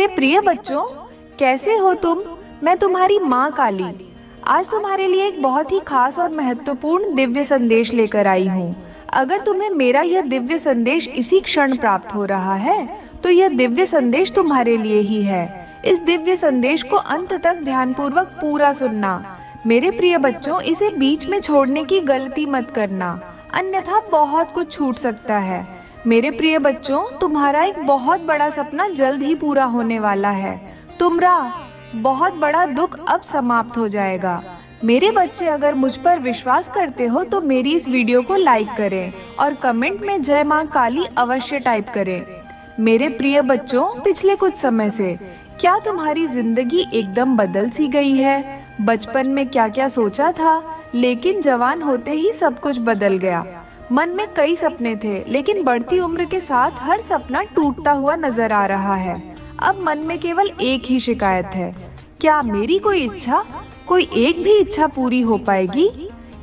मेरे प्रिय बच्चों, कैसे हो तुम? मैं तुम्हारी माँ काली आज तुम्हारे लिए एक बहुत ही खास और महत्वपूर्ण दिव्य संदेश लेकर आई हूँ। अगर तुम्हें मेरा यह दिव्य संदेश इसी क्षण प्राप्त हो रहा है तो यह दिव्य संदेश तुम्हारे लिए ही है। इस दिव्य संदेश को अंत तक ध्यानपूर्वक पूरा सुनना। मेरे प्रिय बच्चों, इसे बीच में छोड़ने की गलती मत करना, अन्यथा बहुत कुछ छूट सकता है। मेरे प्रिय बच्चों, तुम्हारा एक बहुत बड़ा सपना जल्द ही पूरा होने वाला है। तुम्हारा बहुत बड़ा दुख अब समाप्त हो जाएगा। मेरे बच्चे, अगर मुझ पर विश्वास करते हो तो मेरी इस वीडियो को लाइक करें और कमेंट में जय माँ काली अवश्य टाइप करें। मेरे प्रिय बच्चों, पिछले कुछ समय से क्या तुम्हारी जिंदगी एकदम बदल सी गई है? बचपन में क्या क्या सोचा था, लेकिन जवान होते ही सब कुछ बदल गया। मन में कई सपने थे, लेकिन बढ़ती उम्र के साथ हर सपना टूटता हुआ नजर आ रहा है। अब मन में केवल एक ही शिकायत है, क्या मेरी कोई एक भी इच्छा पूरी हो पाएगी?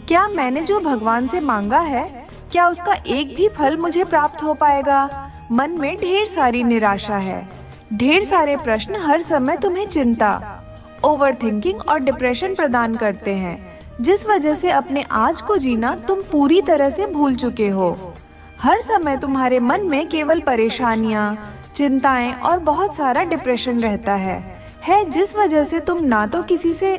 क्या मैंने जो भगवान से मांगा है, क्या उसका एक भी फल मुझे प्राप्त हो पाएगा? मन में ढेर सारी निराशा है, ढेर सारे प्रश्न हर समय तुम्हें चिंता, ओवरथिंकिंग और डिप्रेशन प्रदान करते हैं, जिस वजह से अपने आज को जीना तुम पूरी तरह से भूल चुके हो। हर समय तुम्हारे मन में केवल परेशानियां, चिंताएं और बहुत सारा डिप्रेशन रहता है जिस वजह से तुम ना तो किसी से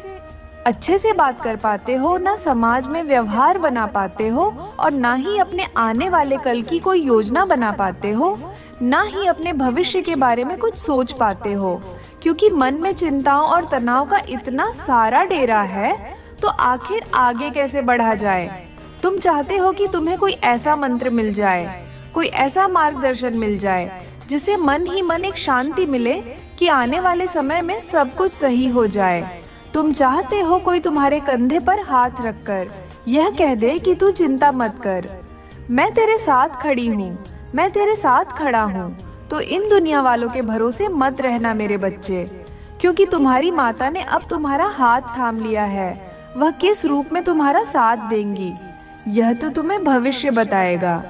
अच्छे से बात कर पाते हो, ना समाज में व्यवहार बना पाते हो और ना ही अपने आने वाले कल की कोई योजना बना पाते हो, ना ही अपने भविष्य के बारे में कुछ सोच पाते हो। क्योंकि मन में चिंताओं और तनाव का इतना सारा डेरा है, तो आखिर आगे कैसे बढ़ा जाए? तुम चाहते हो कि तुम्हें कोई ऐसा मंत्र मिल जाए, कोई ऐसा मार्गदर्शन मिल जाए जिसे मन ही मन एक शांति मिले कि आने वाले समय में सब कुछ सही हो जाए। तुम चाहते हो कोई तुम्हारे कंधे पर हाथ रखकर यह कह दे कि तू चिंता मत कर, मैं तेरे साथ खड़ी हूँ, मैं तेरे साथ खड़ा हूँ। तो इन दुनिया वालों के भरोसे मत रहना मेरे बच्चे, क्योंकि तुम्हारी माता ने अब तुम्हारा हाथ थाम लिया है। वह किस रूप में तुम्हारा साथ देंगी यह तो तुम्हें भविष्य बताएगा,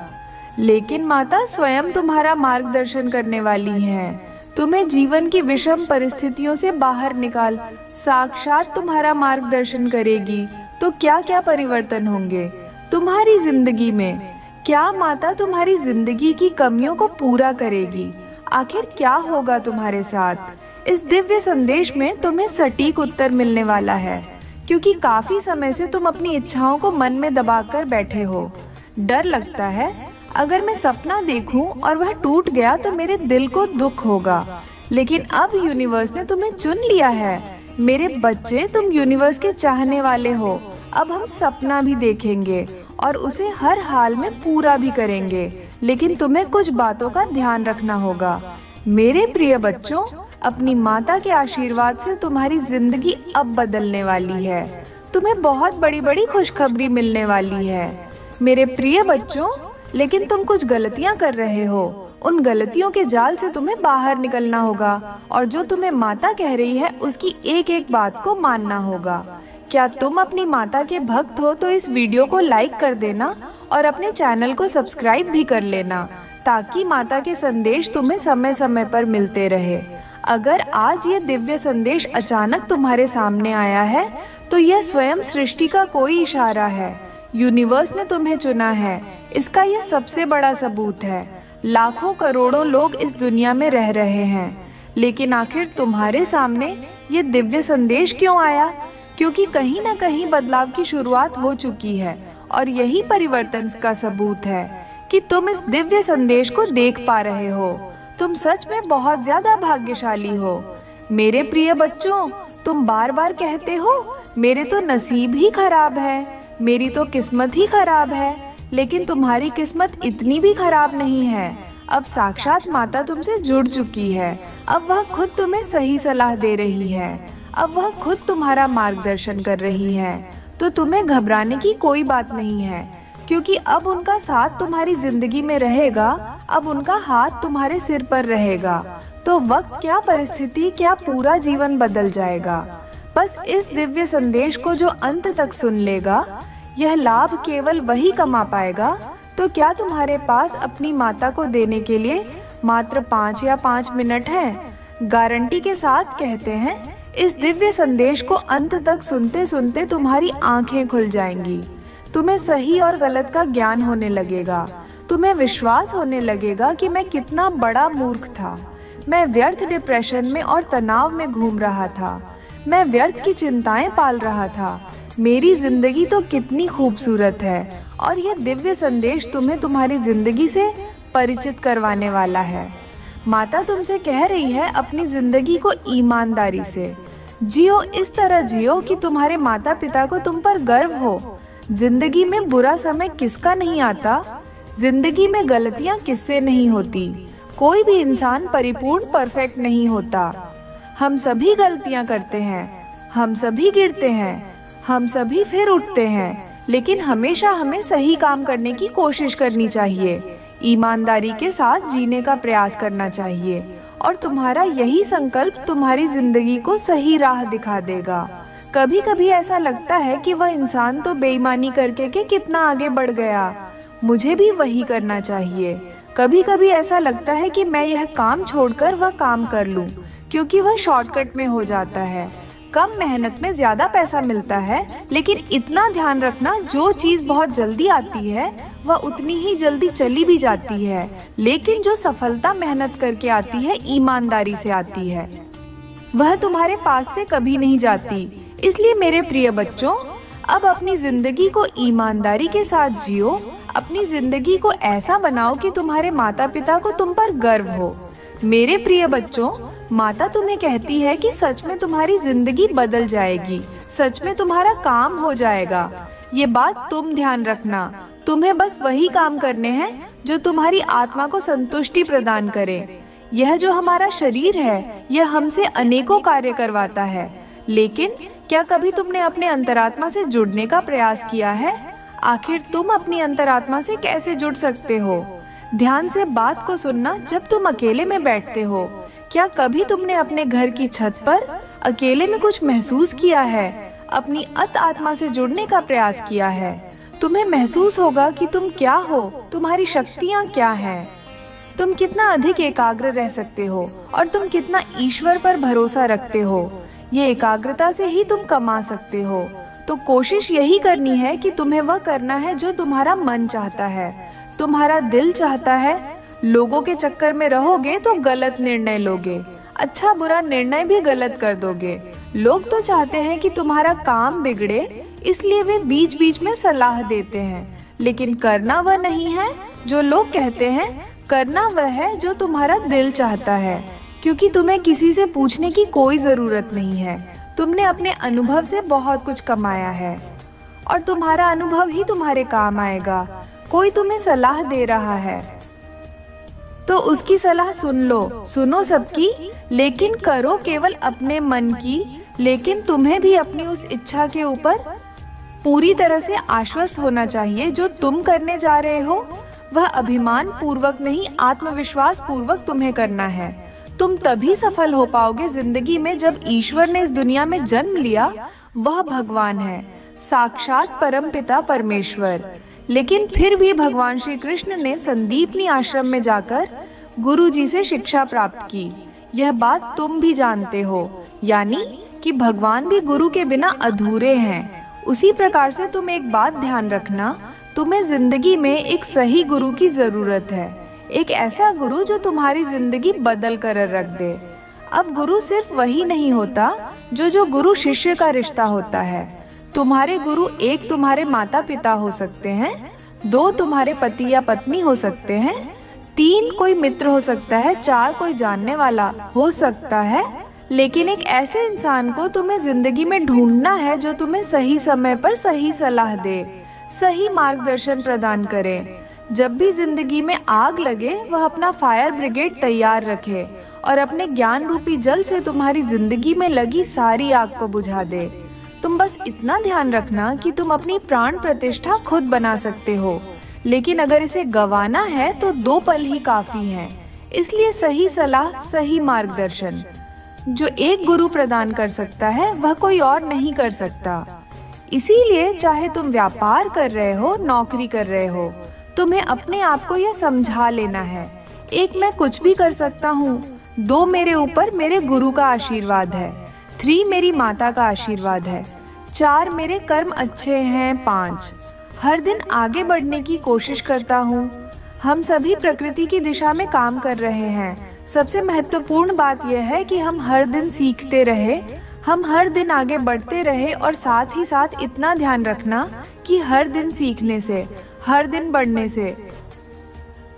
लेकिन माता स्वयं तुम्हारा मार्गदर्शन करने वाली है। तुम्हें जीवन की विषम परिस्थितियों से बाहर निकाल साक्षात तुम्हारा मार्गदर्शन करेगी। तो क्या क्या परिवर्तन होंगे तुम्हारी जिंदगी में? क्या माता तुम्हारी जिंदगी की कमियों को पूरा करेगी? आखिर क्या होगा तुम्हारे साथ? इस दिव्य संदेश में तुम्हें सटीक उत्तर मिलने वाला है, क्योंकि काफी समय से तुम अपनी इच्छाओं को मन में दबाकर बैठे हो। डर लगता है, अगर मैं सपना देखूं और वह टूट गया तो मेरे दिल को दुख होगा, लेकिन अब यूनिवर्स ने तुम्हें चुन लिया है। मेरे बच्चे, तुम यूनिवर्स के चाहने वाले हो। अब हम सपना भी देखेंगे और उसे हर हाल में पूरा भी करेंगे, लेकिन तुम्हें कुछ बातों का ध्यान रखना होगा। मेरे प्रिय बच्चों, अपनी माता के आशीर्वाद से तुम्हारी जिंदगी अब बदलने वाली है। तुम्हें बहुत बड़ी बड़ी खुशखबरी मिलने वाली है मेरे प्रिय बच्चों, लेकिन तुम कुछ गलतियां कर रहे हो। उन गलतियों के जाल से तुम्हें बाहर निकलना होगा और जो तुम्हें माता कह रही है उसकी एक एक बात को मानना होगा। क्या तुम अपनी माता के भक्त हो तो इस वीडियो को लाइक कर देना और अपने चैनल को सब्सक्राइब भी कर लेना, ताकि माता के संदेश तुम्हें समय समय पर मिलते रहे। अगर आज ये दिव्य संदेश अचानक तुम्हारे सामने आया है तो यह स्वयं सृष्टि का कोई इशारा है। यूनिवर्स ने तुम्हें चुना है, इसका यह सबसे बड़ा सबूत है। लाखों करोड़ों लोग इस दुनिया में रह रहे हैं, लेकिन आखिर तुम्हारे सामने ये दिव्य संदेश क्यों आया? क्योंकि कहीं ना कहीं बदलाव की शुरुआत हो चुकी है और यही परिवर्तन का सबूत है कि तुम इस दिव्य संदेश को देख पा रहे हो। तुम सच में बहुत ज्यादा भाग्यशाली हो। मेरे प्रिय बच्चों, तुम बार बार कहते हो मेरे तो नसीब ही खराब है, मेरी तो किस्मत ही खराब है, लेकिन तुम्हारी किस्मत इतनी भी खराब नहीं है। अब साक्षात माता तुमसे जुड़ चुकी है। अब वह खुद तुम्हें सही सलाह दे रही है, अब वह खुद तुम्हारा मार्गदर्शन कर रही है। तो तुम्हें घबराने की कोई बात नहीं है, क्योंकि अब उनका साथ तुम्हारी जिंदगी में रहेगा, अब उनका हाथ तुम्हारे सिर पर रहेगा। तो वक्त क्या, परिस्थिति क्या, पूरा जीवन बदल जाएगा। बस इस दिव्य संदेश को जो अंत तक सुन लेगा, यह लाभ केवल वही कमा पाएगा। तो क्या तुम्हारे पास अपनी माता को देने के लिए मात्र 5 या 5 मिनट है? गारंटी के साथ कहते हैं, इस दिव्य संदेश को अंत तक सुनते सुनते तुम्हारी आंखें खुल जाएंगी। तुम्हें सही और गलत का ज्ञान होने लगेगा। तुम्हें विश्वास होने लगेगा कि मैं कितना बड़ा मूर्ख था। मैं व्यर्थ डिप्रेशन में और तनाव में घूम रहा था। मैं व्यर्थ की चिंताएं पाल रहा था। मेरी जिंदगी तो कितनी खूबसूरत है और यह दिव्य संदेश तुम्हें तुम्हारी जिंदगी से परिचित करवाने वाला है। माता तुमसे कह रही है, अपनी जिंदगी को ईमानदारी से जियो। इस तरह जियो कि तुम्हारे माता पिता को तुम पर गर्व हो। जिंदगी में बुरा समय किसका नहीं आता? जिंदगी में गलतियां किससे नहीं होती? कोई भी इंसान परिपूर्ण परफेक्ट नहीं होता। हम सभी गलतियां करते हैं, हम सभी गिरते हैं, हम सभी फिर उठते हैं, लेकिन हमेशा हमें सही काम करने की कोशिश करनी चाहिए। ईमानदारी के साथ जीने का प्रयास करना चाहिए और तुम्हारा यही संकल्प तुम्हारी जिंदगी को सही राह दिखा देगा। कभी कभी ऐसा लगता है कि वह इंसान तो बेईमानी करके के कितना आगे बढ़ गया, मुझे भी वही करना चाहिए। कभी कभी ऐसा लगता है कि मैं यह काम छोड़कर वह काम कर लूं, क्योंकि वह शॉर्टकट में हो जाता है। कम मेहनत में ज्यादा पैसा मिलता है, लेकिन इतना ध्यान रखना, जो चीज बहुत जल्दी आती है वह उतनी ही जल्दी चली भी जाती है, लेकिन जो सफलता मेहनत करके आती है, ईमानदारी से आती है, वह तुम्हारे पास से कभी नहीं जाती। इसलिए मेरे प्रिय बच्चों, अब अपनी जिंदगी को ईमानदारी के साथ जियो। अपनी जिंदगी को ऐसा बनाओ कि तुम्हारे माता पिता को तुम पर गर्व हो। मेरे प्रिय बच्चों, माता तुम्हें कहती है कि सच में तुम्हारी जिंदगी बदल जाएगी, सच में तुम्हारा काम हो जाएगा। ये बात तुम ध्यान रखना। तुम्हें बस वही काम करने हैं जो तुम्हारी आत्मा को संतुष्टि प्रदान करे। यह जो हमारा शरीर है, यह हमसे अनेकों कार्य करवाता है, लेकिन क्या कभी तुमने अपने अंतरात्मा से जुड़ने का प्रयास किया है? आखिर तुम अपनी अंतरात्मा से कैसे जुड़ सकते हो? ध्यान से बात को सुनना। जब तुम अकेले में बैठते हो, क्या कभी तुमने अपने घर की छत पर अकेले में कुछ महसूस किया है? अपनी आत्मा से जुड़ने का प्रयास किया है? तुम्हें महसूस होगा कि तुम क्या हो, तुम्हारी शक्तियाँ क्या हैं, तुम कितना अधिक एकाग्र रह सकते हो और तुम कितना ईश्वर पर भरोसा रखते हो। ये एकाग्रता से ही तुम कमा सकते हो। तो कोशिश यही करनी है कि तुम्हें वह करना है जो तुम्हारा मन चाहता है, तुम्हारा दिल चाहता है। लोगों के चक्कर में रहोगे तो गलत निर्णय लोगे, अच्छा बुरा निर्णय भी गलत कर दोगे। लोग तो चाहते हैं कि तुम्हारा काम बिगड़े, इसलिए वे बीच बीच में सलाह देते हैं, लेकिन करना वह नहीं है जो लोग कहते हैं। करना वह है जो तुम्हारा दिल चाहता है, क्योंकि तुम्हें किसी से पूछने की कोई जरूरत नहीं है। तुमने अपने अनुभव से बहुत कुछ कमाया है और तुम्हारा अनुभव ही तुम्हारे काम आएगा। कोई तुम्हें सलाह दे रहा है तो उसकी सलाह सुन लो, सुनो सबकी, लेकिन करो केवल अपने मन की। लेकिन तुम्हें भी अपनी उस इच्छा के ऊपर पूरी तरह से आश्वस्त होना चाहिए। जो तुम करने जा रहे हो वह अभिमान पूर्वक नहीं, आत्मविश्वास पूर्वक तुम्हें करना है। तुम तभी सफल हो पाओगे जिंदगी में जब ईश्वर ने इस दुनिया में जन्म लिया। वह भगवान है, साक्षात परमपिता परमेश्वर। लेकिन फिर भी भगवान श्री कृष्ण ने संदीपनी आश्रम में जाकर गुरु जी से शिक्षा प्राप्त की। यह बात तुम भी जानते हो, यानी कि भगवान भी गुरु के बिना अधूरे हैं। उसी प्रकार से तुम एक बात ध्यान रखना, तुम्हें जिंदगी में एक सही गुरु की जरूरत है। एक ऐसा गुरु जो तुम्हारी जिंदगी बदल कर रख दे। अब गुरु सिर्फ वही नहीं होता जो गुरु शिष्य का रिश्ता होता है। तुम्हारे गुरु एक तुम्हारे माता पिता हो सकते हैं, दो तुम्हारे पति या पत्नी हो सकते हैं, तीन कोई मित्र हो सकता है, चार कोई जानने वाला हो सकता है। लेकिन एक ऐसे इंसान को तुम्हें जिंदगी में ढूंढना है जो तुम्हें सही समय पर सही सलाह दे, सही मार्गदर्शन प्रदान करे। जब भी जिंदगी में आग लगे वह अपना फायर ब्रिगेड तैयार रखे और अपने ज्ञान रूपी जल से तुम्हारी जिंदगी में लगी सारी आग को बुझा दे। तुम बस इतना ध्यान रखना कि तुम अपनी प्राण प्रतिष्ठा खुद बना सकते हो, लेकिन अगर इसे गंवाना है तो 2 पल ही काफी हैं। इसलिए सही सलाह, सही मार्गदर्शन जो एक गुरु प्रदान कर सकता है वह कोई और नहीं कर सकता। इसीलिए चाहे तुम व्यापार कर रहे हो, नौकरी कर रहे हो, तुम्हें अपने आप को यह समझा लेना है, एक मैं कुछ भी कर सकता हूँ, 2 मेरे ऊपर मेरे गुरु का आशीर्वाद है। 3 मेरी माता का आशीर्वाद है। 4 मेरे कर्म अच्छे हैं। 5 हर दिन आगे बढ़ने की कोशिश करता हूँ। हम सभी प्रकृति की दिशा में काम कर रहे हैं। सबसे महत्वपूर्ण बात यह है कि हम हर दिन सीखते रहे, हम हर दिन आगे बढ़ते रहे और साथ ही साथ इतना ध्यान रखना कि हर दिन सीखने से, हर दिन बढ़ने से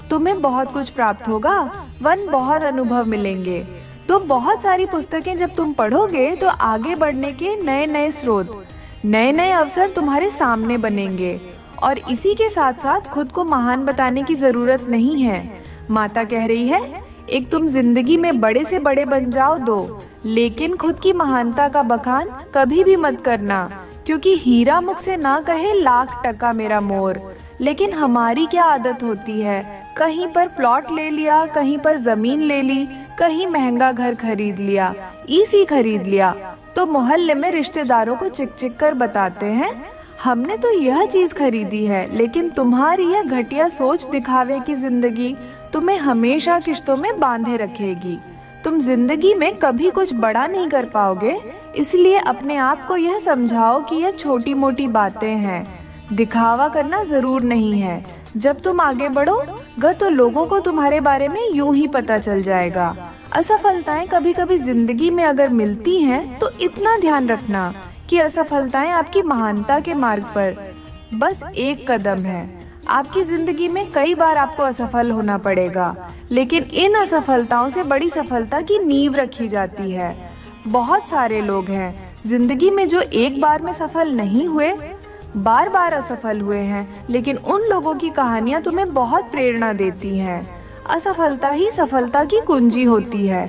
तुम्हें बहुत कुछ प्राप्त होगा। बहुत अनुभव मिलेंगे। तो बहुत सारी पुस्तकें जब तुम पढ़ोगे तो आगे बढ़ने के नए नए स्रोत, नए नए अवसर तुम्हारे सामने बनेंगे। और इसी के साथ साथ खुद को महान बताने की जरूरत नहीं है। माता कह रही है, एक तुम जिंदगी में बड़े से बड़े बन जाओ 2, लेकिन खुद की महानता का बखान कभी भी मत करना, क्योंकि हीरा मुख से ना कहे लाख टका मेरा मोर। लेकिन हमारी क्या आदत होती है, कहीं पर प्लॉट ले लिया, कहीं पर जमीन ले ली, कहीं महंगा घर खरीद लिया, ईसी खरीद लिया, तो मोहल्ले में रिश्तेदारों को चिक चिक कर बताते हैं, हमने तो यह चीज खरीदी है। लेकिन तुम्हारी यह घटिया सोच दिखावे की जिंदगी तुम्हें हमेशा किश्तों में बांधे रखेगी। तुम जिंदगी में कभी कुछ बड़ा नहीं कर पाओगे। इसलिए अपने आप को यह समझाओ कि यह छोटी मोटी बातें हैं, दिखावा करना जरूर नहीं है। जब तुम आगे बढ़ोगे तो लोगों को तुम्हारे बारे में यूं ही पता चल जाएगा। असफलताएं कभी कभी जिंदगी में अगर मिलती हैं तो इतना ध्यान रखना कि असफलताएं आपकी महानता के मार्ग पर बस एक कदम है। आपकी जिंदगी में कई बार आपको असफल होना पड़ेगा, लेकिन इन असफलताओं से बड़ी सफलता की नींव रखी जाती है। बहुत सारे लोग हैं जिंदगी में जो एक बार में सफल नहीं हुए, बार बार असफल हुए हैं, लेकिन उन लोगों की कहानियां तुम्हें बहुत प्रेरणा देती हैं। असफलता ही सफलता की कुंजी होती है।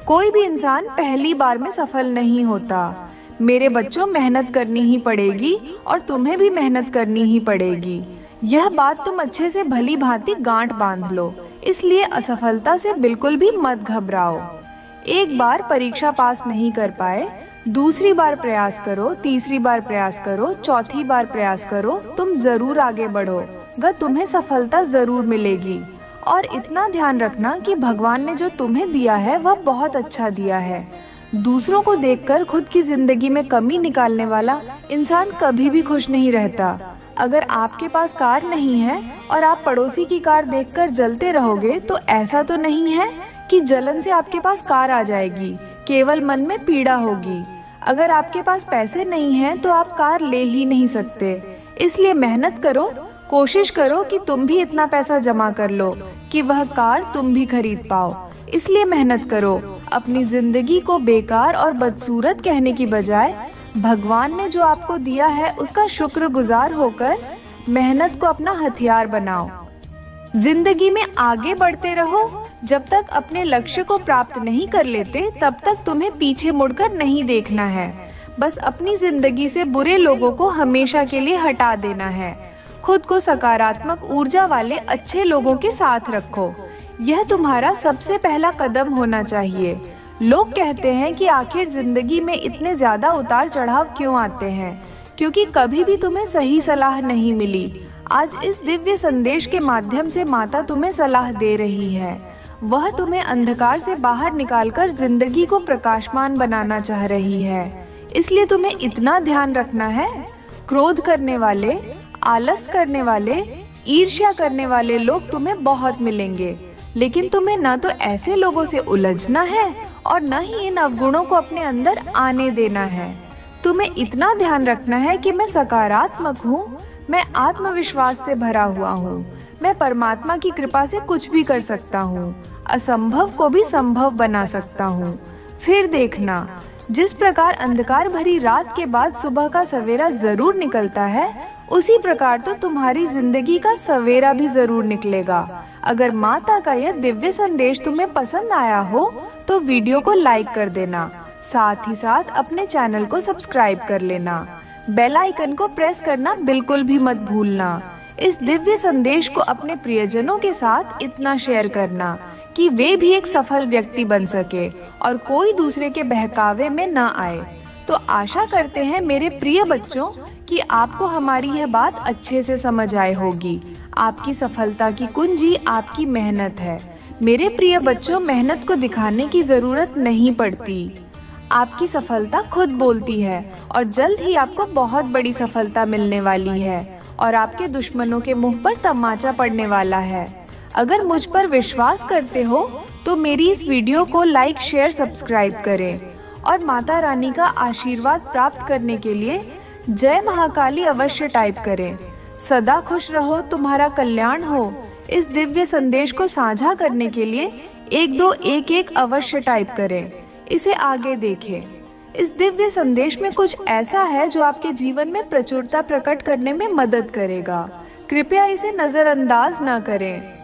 कोई भी इंसान पहली बार में सफल नहीं होता। मेरे बच्चों, मेहनत करनी ही पड़ेगी और तुम्हें भी मेहनत करनी ही पड़ेगी। यह बात तुम अच्छे से भली भांति गांठ बांध लो। इसलिए असफलता से बिल्कुल भी मत घबराओ। एक बार परीक्षा पास नहीं कर पाए, दूसरी बार प्रयास करो, तीसरी बार प्रयास करो, चौथी बार प्रयास करो, तुम जरूर आगे बढ़ोगे, तुम्हें सफलता जरूर मिलेगी। और इतना ध्यान रखना कि भगवान ने जो तुम्हें दिया है वह बहुत अच्छा दिया है। दूसरों को देखकर खुद की जिंदगी में कमी निकालने वाला इंसान कभी भी खुश नहीं रहता। अगर आपके पास कार नहीं है और आप पड़ोसी की कार देखकर जलते रहोगे तो ऐसा तो नहीं है कि जलन से आपके पास कार आ जाएगी, केवल मन में पीड़ा होगी। अगर आपके पास पैसे नहीं हैं तो आप कार ले ही नहीं सकते। इसलिए मेहनत करो, कोशिश करो कि तुम भी इतना पैसा जमा कर लो कि वह कार तुम भी खरीद पाओ। इसलिए मेहनत करो। अपनी जिंदगी को बेकार और बदसूरत कहने की बजाय भगवान ने जो आपको दिया है उसका शुक्रगुजार होकर मेहनत को अपना हथियार बनाओ। जिंदगी में आगे बढ़ते रहो। जब तक अपने लक्ष्य को प्राप्त नहीं कर लेते तब तक तुम्हें पीछे मुड़कर नहीं देखना है। बस अपनी जिंदगी से बुरे लोगों को हमेशा के लिए हटा देना है। खुद को सकारात्मक ऊर्जा वाले अच्छे लोगों के साथ रखो। यह तुम्हारा सबसे पहला कदम होना चाहिए। लोग कहते हैं कि आखिर जिंदगी में इतने ज्यादा उतार चढ़ाव क्यों आते हैं, क्योंकि कभी भी तुम्हें सही सलाह नहीं मिली। आज इस दिव्य संदेश के माध्यम से माता तुम्हें सलाह दे रही है। वह तुम्हें अंधकार से बाहर निकालकर जिंदगी को प्रकाशमान बनाना चाह रही है। इसलिए तुम्हें इतना ध्यान रखना है, क्रोध करने वाले, आलस करने वाले, ईर्ष्या करने वाले लोग तुम्हें बहुत मिलेंगे, लेकिन तुम्हें न तो ऐसे लोगों से उलझना है और न ही इन अवगुणों को अपने अंदर आने देना है। तुम्हें इतना ध्यान रखना है कि मैं सकारात्मक हूँ, मैं आत्मविश्वास से भरा हुआ हूँ, मैं परमात्मा की कृपा से कुछ भी कर सकता हूँ, असंभव को भी संभव बना सकता हूँ। फिर देखना, जिस प्रकार अंधकार भरी रात के बाद सुबह का सवेरा जरूर निकलता है, उसी प्रकार तो तुम्हारी जिंदगी का सवेरा भी जरूर निकलेगा। अगर माता का यह दिव्य संदेश तुम्हें पसंद आया हो तो वीडियो को लाइक कर देना, साथ ही साथ अपने चैनल को सब्सक्राइब कर लेना। बेल आइकन को प्रेस करना बिल्कुल भी मत भूलना। इस दिव्य संदेश को अपने प्रियजनों के साथ इतना शेयर करना कि वे भी एक सफल व्यक्ति बन सके और कोई दूसरे के बहकावे में न आए। तो आशा करते हैं मेरे प्रिय बच्चों कि आपको हमारी यह बात अच्छे से समझ आई होगी। आपकी सफलता की कुंजी आपकी मेहनत है। मेरे प्रिय बच्चों, मेहनत को दिखाने की जरूरत नहीं पड़ती। आपकी सफलता खुद बोलती है और जल्द ही आपको बहुत बड़ी सफलता मिलने वाली है और आपके दुश्मनों के मुंह पर तमाचा पड़ने वाला है। अगर मुझ पर विश्वास करते हो तो मेरी इस वीडियो को लाइक, शेयर, सब्सक्राइब करें और माता रानी का आशीर्वाद प्राप्त करने के लिए जय महाकाली अवश्य टाइप करें। सदा खुश रहो, तुम्हारा कल्याण हो। इस दिव्य संदेश को साझा करने के लिए 1211 अवश्य टाइप करें। इसे आगे देखें। इस दिव्य संदेश में कुछ ऐसा है जो आपके जीवन में प्रचुरता प्रकट करने में मदद करेगा। कृपया इसे नजरअंदाज न करें।